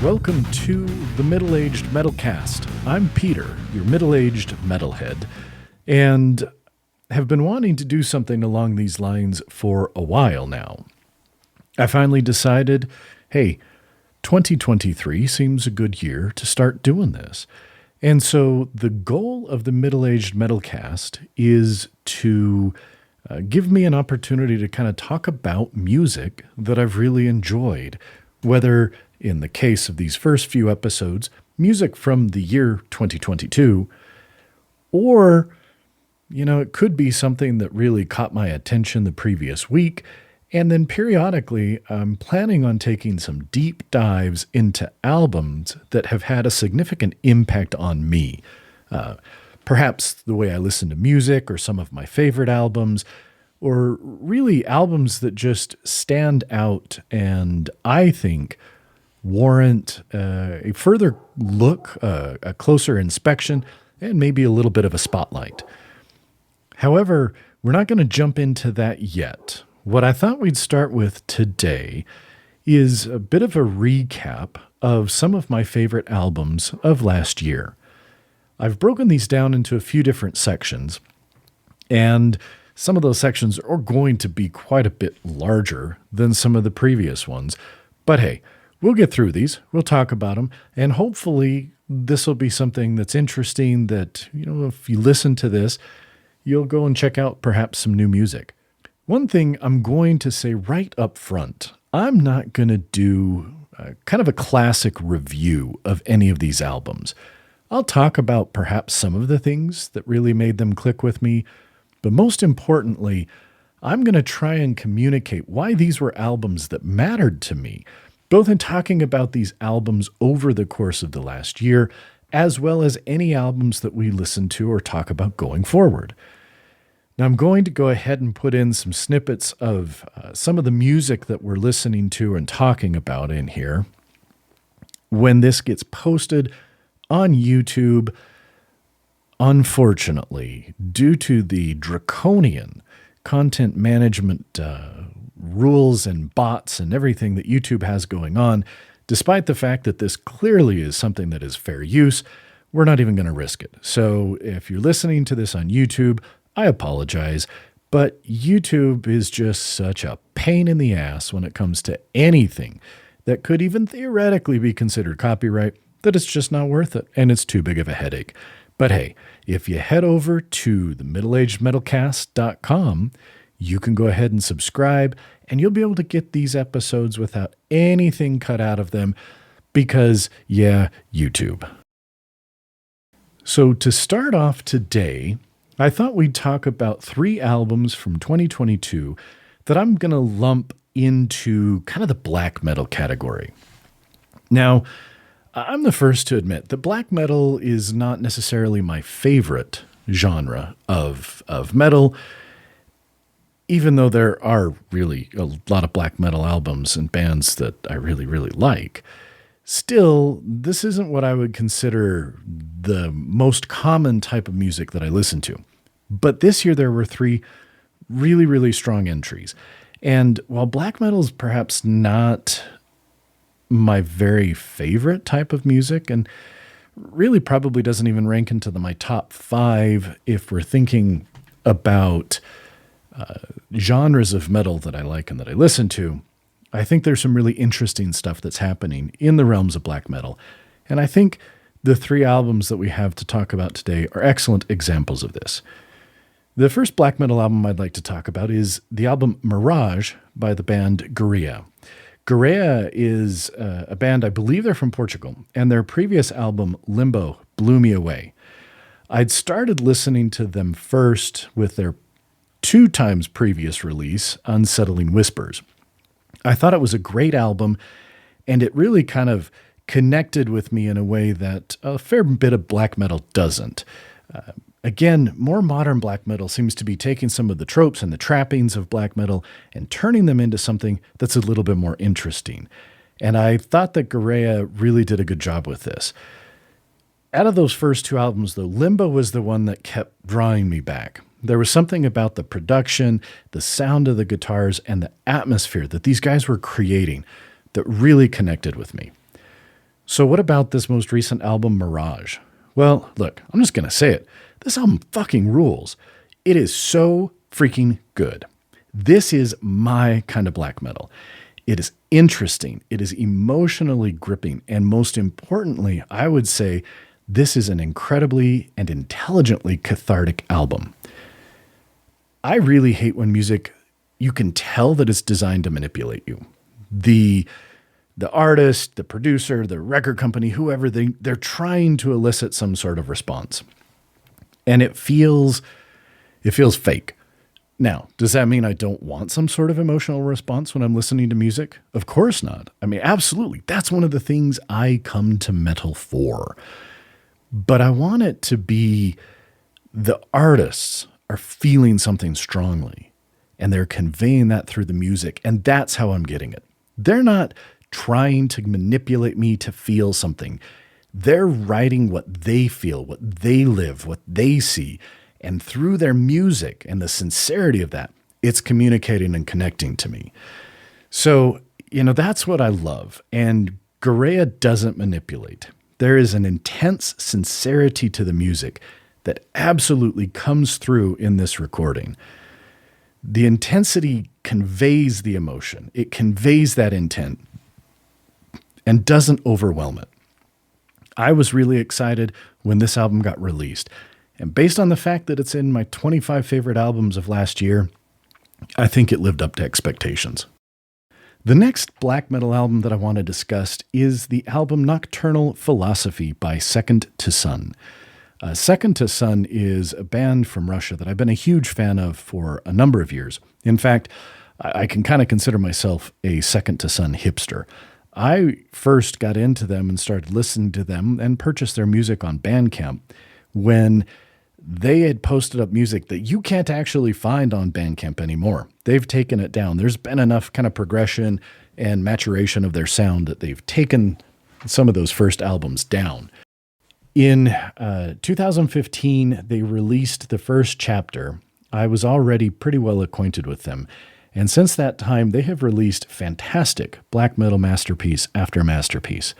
Welcome to the Middle Aged Metalcast. I'm Peter, your middle-aged metalhead, and have been wanting to do something along these lines for a while now. I finally decided, hey, 2023 seems a good year to start doing this. And so the goal of the Middle Aged Metalcast is to give me an opportunity to kind of talk about music that I've really enjoyed, whether in the case of these first few episodes, music from the year 2022, or, it could be something that really caught my attention the previous week. And then periodically, I'm planning on taking some deep dives into albums that have had a significant impact on me. Perhaps the way I listen to music or some of my favorite albums, or really albums that just stand out and I think warrant a further look, a closer inspection, and maybe a little bit of a spotlight. However, we're not going to jump into that yet. What I thought we'd start with today is a bit of a recap of some of my favorite albums of last year. I've broken these down into a few different sections, and some of those sections are going to be quite a bit larger than some of the previous ones. But hey, we'll get through these, we'll talk about them, and hopefully this will be something that's interesting that, if you listen to this, you'll go and check out perhaps some new music. One thing I'm going to say right up front, I'm not going to do kind of a classic review of any of these albums. I'll talk about perhaps some of the things that really made them click with me, but most importantly, I'm going to try and communicate why these were albums that mattered to me, both in talking about these albums over the course of the last year, as well as any albums that we listen to or talk about going forward. Now, I'm going to go ahead and put in some snippets of some of the music that we're listening to and talking about in here. When this gets posted on YouTube, unfortunately, due to the draconian content management rules and bots and everything that YouTube has going on, despite the fact that this clearly is something that is fair use, we're not even going to risk it. So if you're listening to this on YouTube, I apologize, but YouTube is just such a pain in the ass when it comes to anything that could even theoretically be considered copyright, that it's just not worth it, and it's too big of a headache. But hey, if you head over to the middleagedmetalcast.com, you can go ahead and subscribe, and you'll be able to get these episodes without anything cut out of them because, YouTube. So to start off today, I thought we'd talk about 3 albums from 2022 that I'm going to lump into kind of the black metal category. Now, I'm the first to admit that black metal is not necessarily my favorite genre of metal, even though there are really a lot of black metal albums and bands that I really, really like. Still, this isn't what I would consider the most common type of music that I listen to. But this year there were 3 really, really strong entries. And while black metal is perhaps not my very favorite type of music, and really probably doesn't even rank into my top 5 if we're thinking about genres of metal that I like and that I listen to, I think there's some really interesting stuff that's happening in the realms of black metal. And I think the 3 albums that we have to talk about today are excellent examples of this. The first black metal album I'd like to talk about is the album Mirage by the band Gaerea. Gaerea is a band, I believe they're from Portugal, and their previous album, Limbo, blew me away. I'd started listening to them first with their 2 times previous release, Unsettling Whispers. I thought it was a great album, and it really kind of connected with me in a way that a fair bit of black metal doesn't. Again, more modern black metal seems to be taking some of the tropes and the trappings of black metal and turning them into something that's a little bit more interesting. And I thought that Gaerea really did a good job with this. Out of those first 2 albums, though, Limbo was the one that kept drawing me back. There was something about the production, the sound of the guitars, and the atmosphere that these guys were creating that really connected with me. So what about this most recent album, Mirage? Well, look, I'm just going to say it. This album fucking rules. It is so freaking good. This is my kind of black metal. It is interesting. It is emotionally gripping. And most importantly, I would say this is an incredibly and intelligently cathartic album. I really hate when music, you can tell that it's designed to manipulate you. The artist, the producer, the record company, whoever, they're trying to elicit some sort of response. And it feels fake. Now, does that mean I don't want some sort of emotional response when I'm listening to music? Of course not. I mean, absolutely. That's one of the things I come to metal for. But I want it to be the artists are feeling something strongly, and they're conveying that through the music, and that's how I'm getting it. They're not trying to manipulate me to feel something. They're writing what they feel, what they live, what they see. And through their music and the sincerity of that, it's communicating and connecting to me. So, that's what I love. And Gaerea doesn't manipulate. There is an intense sincerity to the music that absolutely comes through in this recording. The intensity conveys the emotion. It conveys that intent and doesn't overwhelm it. I was really excited when this album got released. And based on the fact that it's in my 25 favorite albums of last year, I think it lived up to expectations. The next black metal album that I want to discuss is the album Nocturnal Philosophy by Second to Sun. Second to Sun is a band from Russia that I've been a huge fan of for a number of years. In fact, I can kind of consider myself a Second to Sun hipster. I first got into them and started listening to them and purchased their music on Bandcamp when they had posted up music that you can't actually find on Bandcamp anymore. They've taken it down. There's been enough kind of progression and maturation of their sound that they've taken some of those first albums down. In 2015, they released the first chapter. I was already pretty well acquainted with them. And since that time, they have released fantastic black metal masterpiece after masterpiece.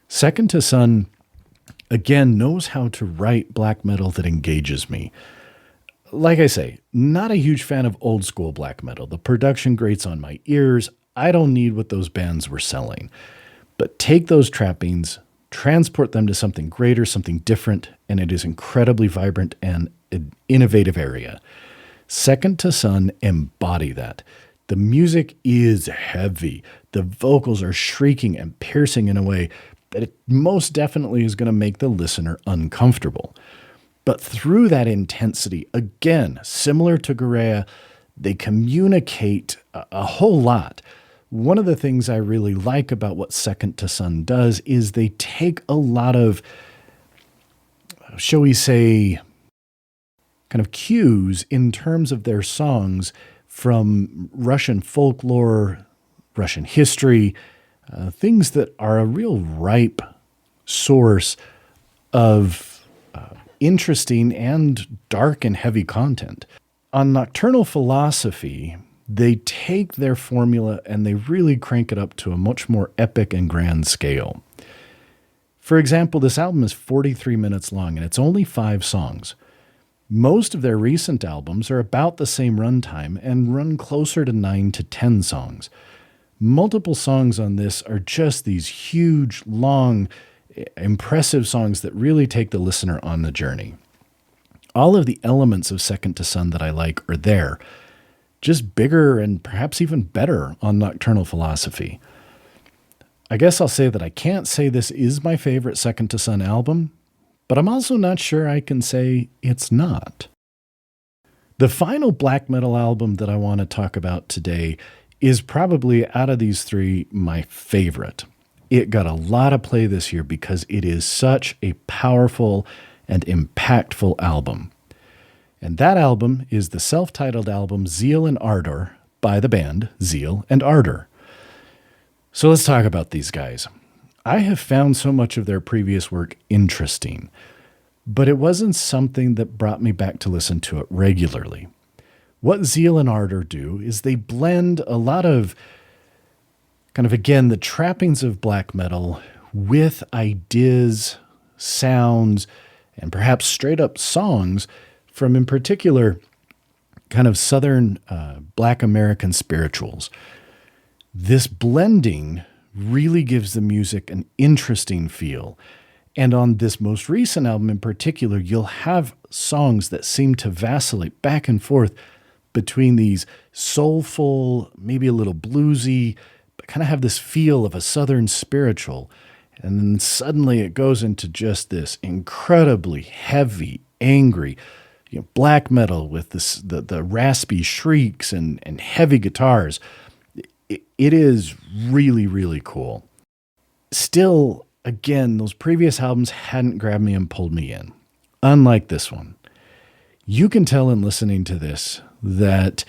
Second to Sun, again, knows how to write black metal that engages me. Like I say, not a huge fan of old school black metal. The production grates on my ears. I don't need what those bands were selling. But take those trappings, transport them to something greater, something different, and it is incredibly vibrant and an innovative area. Second to Sun embody that. The music is heavy. The vocals are shrieking and piercing in a way that it most definitely is going to make the listener uncomfortable. But through that intensity, again, similar to Gaerea, they communicate a whole lot. One of the things I really like about what Second to Sun does is they take a lot of, shall we say, kind of cues in terms of their songs from Russian folklore, Russian history, things that are a real ripe source of interesting and dark and heavy content. On Nocturnal Philosophy, they take their formula and they really crank it up to a much more epic and grand scale. For example, this album is 43 minutes long and it's only 5 songs. Most of their recent albums are about the same runtime and run closer to 9 to 10 songs. Multiple songs on this are just these huge, long, impressive songs that really take the listener on the journey. All of the elements of Second to Sun that I like are there, just bigger and perhaps even better on Nocturnal Philosophy. I guess I'll say that I can't say this is my favorite Second to Sun album, but I'm also not sure I can say it's not. The final black metal album that I want to talk about today is probably, out of these 3, my favorite. It got a lot of play this year because it is such a powerful and impactful album. And that album is the self-titled album Zeal Ardor by the band Zeal Ardor. So let's talk about these guys. I have found so much of their previous work interesting, but it wasn't something that brought me back to listen to it regularly. What Zeal Ardor do is they blend a lot of kind of, again, the trappings of black metal with ideas, sounds, and perhaps straight up songs from, in particular, kind of Southern Black American spirituals. This blending really gives the music an interesting feel. And on this most recent album in particular, you'll have songs that seem to vacillate back and forth between these soulful, maybe a little bluesy, but kind of have this feel of a Southern spiritual. And then suddenly it goes into just this incredibly heavy, angry, black metal with the raspy shrieks and heavy guitars. It is really, really cool. Still, again, those previous albums hadn't grabbed me and pulled me in. Unlike this one. You can tell in listening to this that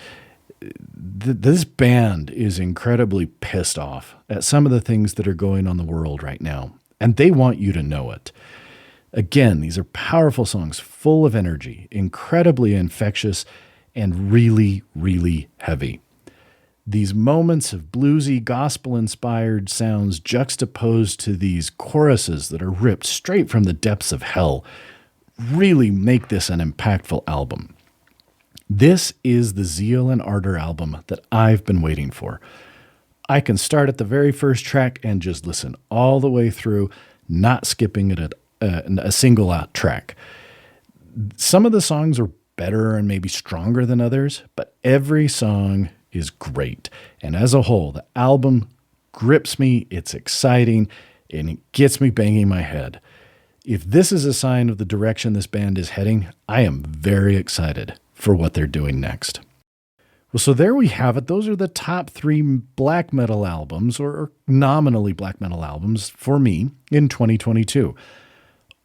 this band is incredibly pissed off at some of the things that are going on in the world right now, and they want you to know it. Again, these are powerful songs, full of energy, incredibly infectious, and really, really heavy. These moments of bluesy, gospel-inspired sounds juxtaposed to these choruses that are ripped straight from the depths of hell really make this an impactful album. This is the Zeal and Ardor album that I've been waiting for. I can start at the very first track and just listen all the way through, not skipping it at a single out track. Some of the songs are better and maybe stronger than others, but every song is great. And as a whole, the album grips me, it's exciting, and it gets me banging my head. If this is a sign of the direction this band is heading, I am very excited for what they're doing next. Well, so there we have it. Those are the top 3 black metal albums, or nominally black metal albums, for me in 2022.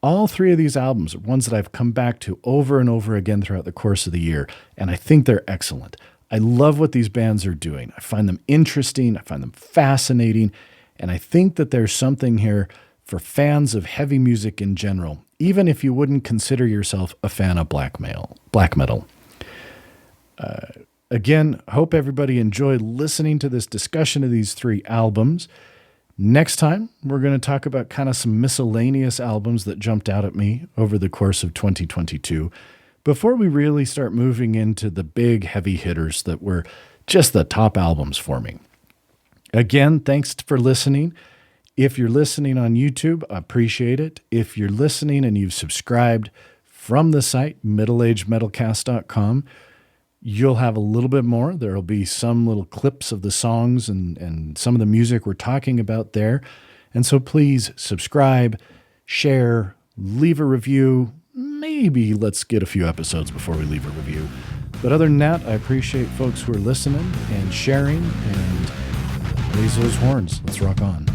All 3 of these albums are ones that I've come back to over and over again throughout the course of the year, and I think they're excellent. I love what these bands are doing. I find them interesting, I find them fascinating, and I think that there's something here for fans of heavy music in general, even if you wouldn't consider yourself a fan of black metal. Again, hope everybody enjoyed listening to this discussion of these 3 albums. Next time, we're going to talk about kind of some miscellaneous albums that jumped out at me over the course of 2022, before we really start moving into the big heavy hitters that were just the top albums for me. Again, thanks for listening. If you're listening on YouTube, I appreciate it. If you're listening and you've subscribed from the site, middleagedmetalcast.com, you'll have a little bit more. There'll be some little clips of the songs and some of the music we're talking about there. And so please subscribe, share, leave a review. Maybe let's get a few episodes before we leave a review. But other than that, I appreciate folks who are listening and sharing, and raise those horns. Let's rock on.